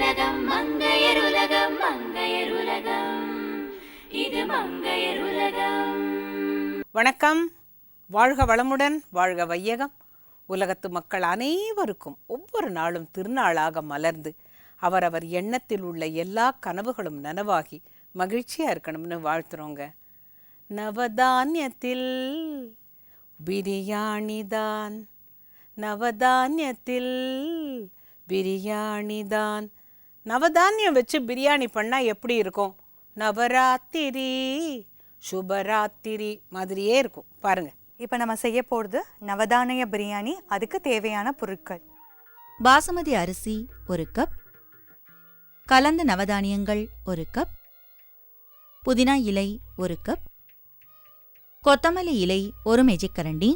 மங்கையருலகம் மங்கையருலகம் மங்கையருலகம் இது மங்கையருலகம். வணக்கம். வாழ்க வளமுடன், வாழ்க வையகம். உலகத்து மக்கள் அனைவருக்கும் ஒவ்வொரு நாளும் திருநாளாக மலர்ந்து அவரவர் எண்ணத்தில் உள்ள எல்லா கனவுகளும் நனவாகி மகிழ்ச்சியாக இருக்கணும்னு வாழ்த்துறோங்க. நவதானியத்தில் பிரியாணிதான், நவதானியத்தில் பிரியாணிதான். நவதானியம் வச்சு பிரியாணி பண்ணால் எப்படி இருக்கும்? நவராத்திரி சுபராத்திரி மாதிரியே இருக்கும் பாருங்க. இப்போ நம்ம செய்ய போகிறது நவதானிய பிரியாணி. அதுக்கு தேவையான பொருட்கள்: பாசுமதி அரிசி 1 கப், கலந்த நவதானியங்கள் 1 கப், புதினா இலை 1 கப், கொத்தமல்லி இலை 1 மேஜைக்கரண்டி,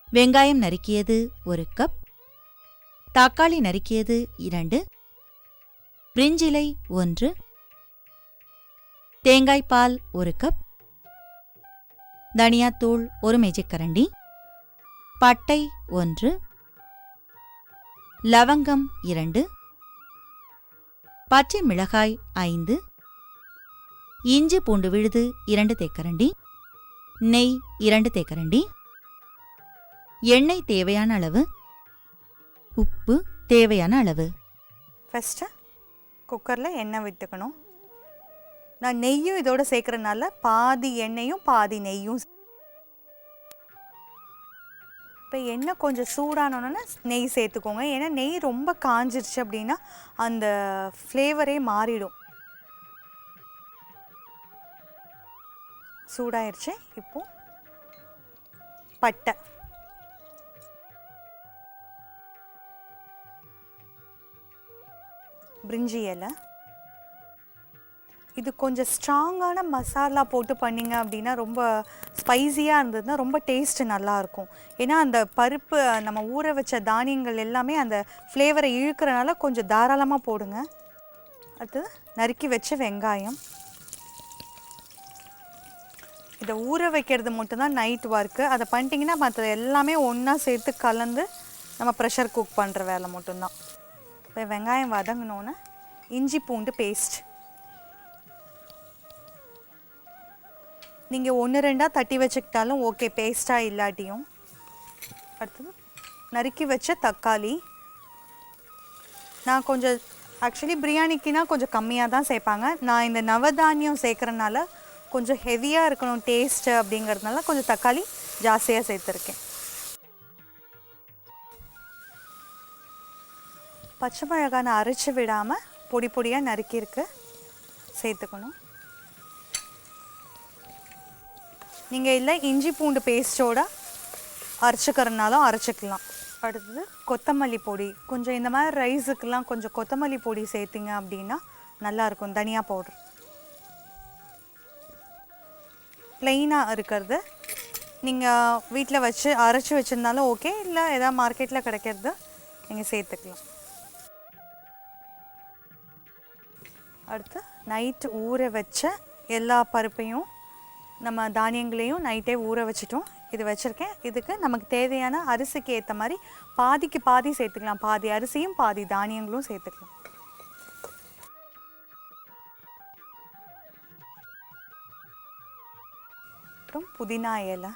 வெங்காயம் நறுக்கியது 1 கப், தக்காளி நறுக்கியது 2, பிரிஞ்சிலை 1, தேங்காய் பால் 1 கப், தனியாத்தூள் 1 மேஜைக்கரண்டி, பட்டை 1, லவங்கம் 2, பச்சை மிளகாய் 5, இஞ்சி பூண்டு விழுது 2 தேக்கரண்டி, நெய் 2 தேக்கரண்டி, எண்ணெய் தேவையான அளவு, உப்பு தேவையான அளவு. ஃபஸ்ட்டு குக்கரில் எண்ணெய் விட்டுக்கணும். நான் நெய்யும் இதோட சேர்க்குறதுனால பாதி எண்ணெயும் பாதி நெய்யும். இப்போ எண்ணெய் கொஞ்சம் சூடானோன்னா நெய் சேர்த்துக்கோங்க. ஏன்னா நெய் ரொம்ப காஞ்சிருச்சு அப்படின்னா அந்த ஃப்ளேவரே மாறிடும். சூடாயிருச்சு. இப்போது பட்டை, பிரிஞ்சி இலை. இது கொஞ்சம் ஸ்ட்ராங்கான மசாலா போட்டு பண்ணிங்க அப்படின்னா, ரொம்ப ஸ்பைஸியாக இருந்ததுன்னா ரொம்ப டேஸ்ட்டு நல்லாயிருக்கும். ஏன்னா அந்த பருப்பு நம்ம ஊற வச்ச தானியங்கள் எல்லாமே அந்த ஃப்ளேவரை இழுக்கிறனால கொஞ்சம் தாராளமாக போடுங்க. அடுத்தது நறுக்கி வச்ச வெங்காயம். இதை ஊற வைக்கிறது மட்டும்தான் நைட் ஒர்க்கு. அதை பண்ணிட்டீங்கன்னா மற்ற எல்லாமே ஒன்றா சேர்த்து கலந்து நம்ம ப்ரெஷர் குக் பண்ணுற வேலை மட்டும்தான். இப்போ வெங்காயம் வதங்கினோன்னே இஞ்சி பூண்டு பேஸ்ட் நீங்கள் 1-2 தட்டி வச்சுக்கிட்டாலும் ஓகே, பேஸ்ட்டாக இல்லாட்டியும். அடுத்தது நறுக்கி வச்ச தக்காளி. நான் கொஞ்சம் ஆக்சுவலி பிரியாணிக்குனா கொஞ்சம் கம்மியாக தான் சேர்ப்பாங்க. நான் இந்த நவதானியம் சேர்க்குறனால கொஞ்சம் ஹெவியாக இருக்கணும் டேஸ்ட்டு அப்படிங்கிறதுனால கொஞ்சம் தக்காளி ஜாஸ்தியாக சேர்த்துருக்கேன். பச்சை மிளகாய் நான் அரைச்சி விடாமல் பொடி பொடியாக நறுக்கியிருக்கு, சேர்த்துக்கணும். நீங்கள் இல்லை இஞ்சி பூண்டு பேஸ்ட்டோட அரைச்சிக்கிறதுனாலும் அரைச்சிக்கலாம். அடுத்தது கொத்தமல்லி பொடி. கொஞ்சம் இந்த மாதிரி ரைஸுக்கெல்லாம் கொஞ்சம் கொத்தமல்லி பொடி சேர்த்திங்க அப்படின்னா நல்லாயிருக்கும். தனியா பவுடர் ப்ளெயினாக இருக்கிறது நீங்கள் வீட்டில் வச்சு அரைச்சி வச்சுருந்தாலும் ஓகே, இல்லை எதாவது மார்க்கெட்டில் கிடைக்கிறது நீங்கள் சேர்த்துக்கலாம். அடுத்து நைட்டு ஊற வச்ச எல்லா பருப்பையும் நம்ம தானியங்களையும் நைட்டே ஊற வச்சிட்டோம். இது வச்சுருக்கேன். இதுக்கு நமக்கு தேவையான அரிசிக்கு ஏற்ற மாதிரி பாதிக்கு பாதி சேர்த்துக்கலாம். பாதி அரிசியும் பாதி தானியங்களும் சேர்த்துக்கலாம். அப்புறம் புதினா இலை.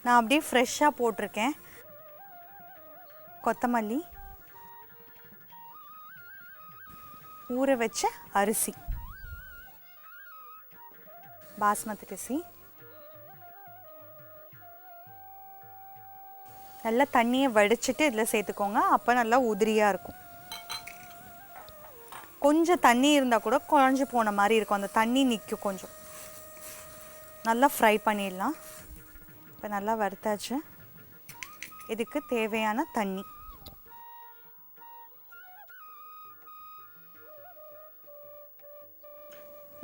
நான் அப்படியே ஃப்ரெஷ்ஷாக போட்டிருக்கேன். கொத்தமல்லி, ஊற வச்ச அரிசி, பாஸ்மதி அரிசி. நல்லா தண்ணியை வடிச்சிட்டு இதில் சேர்த்துக்கோங்க. அப்போ நல்லா உதிரியாக இருக்கும். கொஞ்சம் தண்ணி இருந்தால் கூட குழஞ்சி போன மாதிரி இருக்கும். அந்த தண்ணி நிற்கும். கொஞ்சம் நல்லா ஃப்ரை பண்ணிடலாம். இப்போ நல்லா வறுத்தாச்சு. இதுக்கு தேவையான தண்ணி.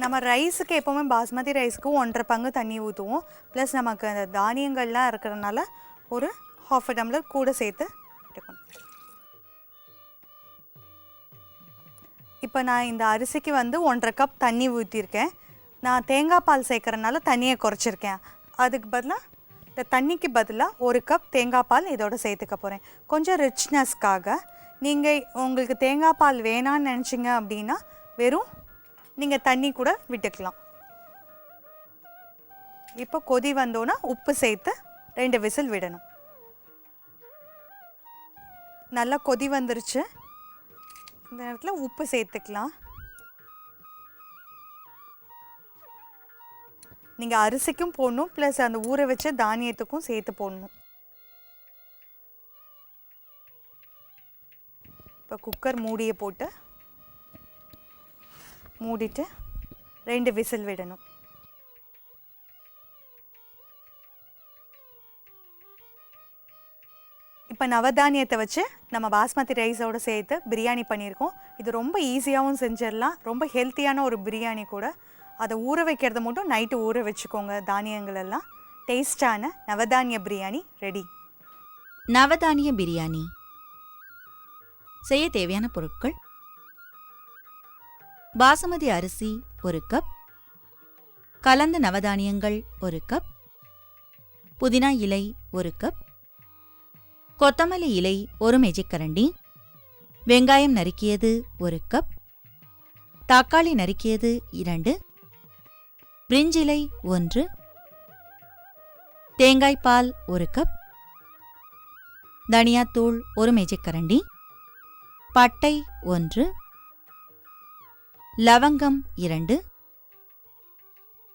நம்ம ரைஸுக்கு எப்போவுமே பாஸ்மதி ரைஸுக்கு 1.5 பங்கு தண்ணி ஊற்றுவோம். ப்ளஸ் நமக்கு அந்த தானியங்கள்லாம் இருக்கிறதுனால ஒரு 1/2 டம்ளர் கூட சேர்த்து எடுக்கணும். இப்போ நான் இந்த அரிசிக்கு 1.5 கப் தண்ணி ஊற்றிருக்கேன். நான் தேங்காய் பால் சேர்க்குறதுனால தண்ணியை குறைச்சிருக்கேன். அதுக்கு பதிலாக இந்த தண்ணிக்கு பதிலாக 1 கப் தேங்காய் பால் இதோட சேர்த்துக்க போகிறேன். கொஞ்சம் ரிச்னஸ்க்காக. நீங்கள் உங்களுக்கு தேங்காய் பால் வேணான்னு நினச்சிங்க அப்படின்னா வெறும் நீங்கள் தண்ணி கூட விட்டுக்கலாம். இப்போ கொதி வந்தோன்னா உப்பு சேர்த்து 2 விசில் விடணும். நல்லா கொதி வந்துருச்சு. இந்த நேரத்தில் உப்பு சேர்த்துக்கலாம். நீங்கள் அரிசிக்கும் போடணும், ப்ளஸ் அந்த ஊற வச்ச தானியத்துக்கும் சேர்த்து போடணும். இப்போ குக்கர் மூடியை போட்டு மூடிட்டு 2 விசில் விடணும். இப்போ நவதானியத்தை வச்சு நம்ம பாஸ்மதி ரைஸோடு சேர்த்து பிரியாணி பண்ணியிருக்கோம். இது ரொம்ப ஈஸியாகவும் செஞ்சிடலாம், ரொம்ப ஹெல்த்தியான ஒரு பிரியாணி கூட. அதை ஊற வைக்கிறத மட்டும் நைட்டு ஊற வச்சுக்கோங்க. தானியங்கள் எல்லாம். டேஸ்டான நவதானிய பிரியாணி ரெடி. நவதானிய பிரியாணி செய்ய தேவையான பொருட்கள்: பாசுமதி அரிசி 1 கப், கலந்த நவதானியங்கள் 1 கப், புதினா இலை 1 கப், கொத்தமல்லி இலை 1 மேஜைக்கரண்டி, வெங்காயம் நறுக்கியது 1 கப், தக்காளி நறுக்கியது 2, பிரிஞ்சிலை 1, தேங்காய் பால் 1 கப், தனியாத்தூள் 1 மேஜைக்கரண்டி, பட்டை 1, லவங்கம் 2,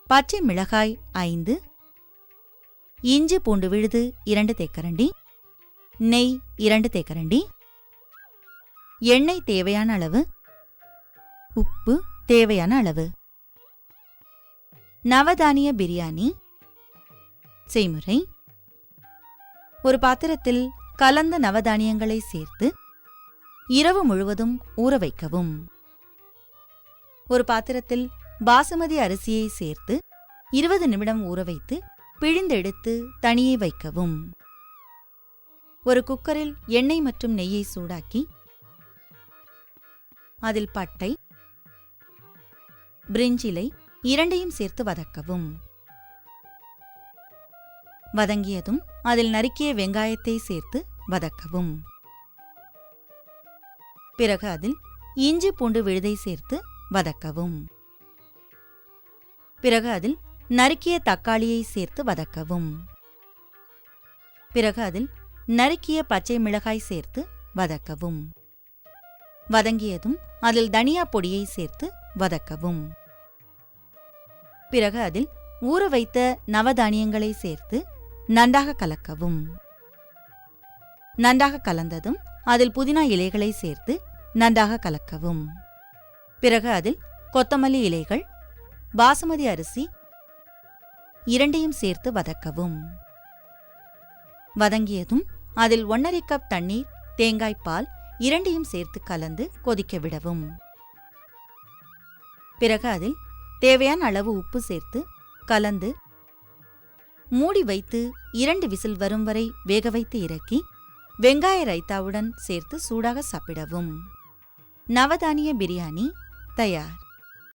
பச்சை மிளகாய் 5, இஞ்சி பூண்டு விழுது 2 தேக்கரண்டி, நெய் 2 தேக்கரண்டி, எண்ணெய் தேவையான அளவு, உப்பு தேவையான அளவு. நவதானிய பிரியாணி செய்முறை: ஒரு பாத்திரத்தில் கலந்த நவதானியங்களை சேர்த்து இரவு முழுவதும் ஊற வைக்கவும். ஒரு பாத்திரத்தில் பாசுமதி அரிசியை சேர்த்து 20 நிமிடம் ஊற வைத்து பிழிந்தெடுத்து தனியே வைக்கவும். ஒரு குக்கரில் எண்ணெய் மற்றும் நெய்யை சூடாக்கி அதில் பட்டை, பிரிஞ்சிலை 2ஐயும் சேர்த்து வதக்கவும். வதங்கியதும் அதில் நறுக்கிய வெங்காயத்தை சேர்த்து வதக்கவும். பிறகு அதில் இஞ்சி பூண்டு விழுதை சேர்த்து வதக்கவும். பிறகு அதில் நறுக்கிய தக்காளியை சேர்த்து வதக்கவும். பிறகு அதில் நறுக்கிய பச்சை மிளகாய் சேர்த்து வதக்கவும். வதங்கியதும் அதில் தனியா பொடியை சேர்த்து வதக்கவும். பிறகு அதில் ஊற வைத்த நவதானியங்களை சேர்த்து நன்றாக கலக்கவும். நன்றாக கலந்ததும் அதில் புதினா இலைகளை சேர்த்து நன்றாக கலக்கவும். பிறகு அதில் கொத்தமல்லி இலைகள், பாசுமதி அரிசி 2ஐயும் சேர்த்து வதக்கவும். வதங்கியதும் அதில் 1½ கப் தண்ணீர், தேங்காய் பால் 2ஐயும் சேர்த்து கலந்து கொதிக்க விடவும். பிறகு அதில் தேவையான அளவு உப்பு சேர்த்து கலந்து மூடி வைத்து 2 விசில் வரும் வரை வேக வைத்து இறக்கி வெங்காய ரைத்தாவுடன் சேர்த்து சூடாக சாப்பிடவும். நவதானிய பிரியாணி தயார்.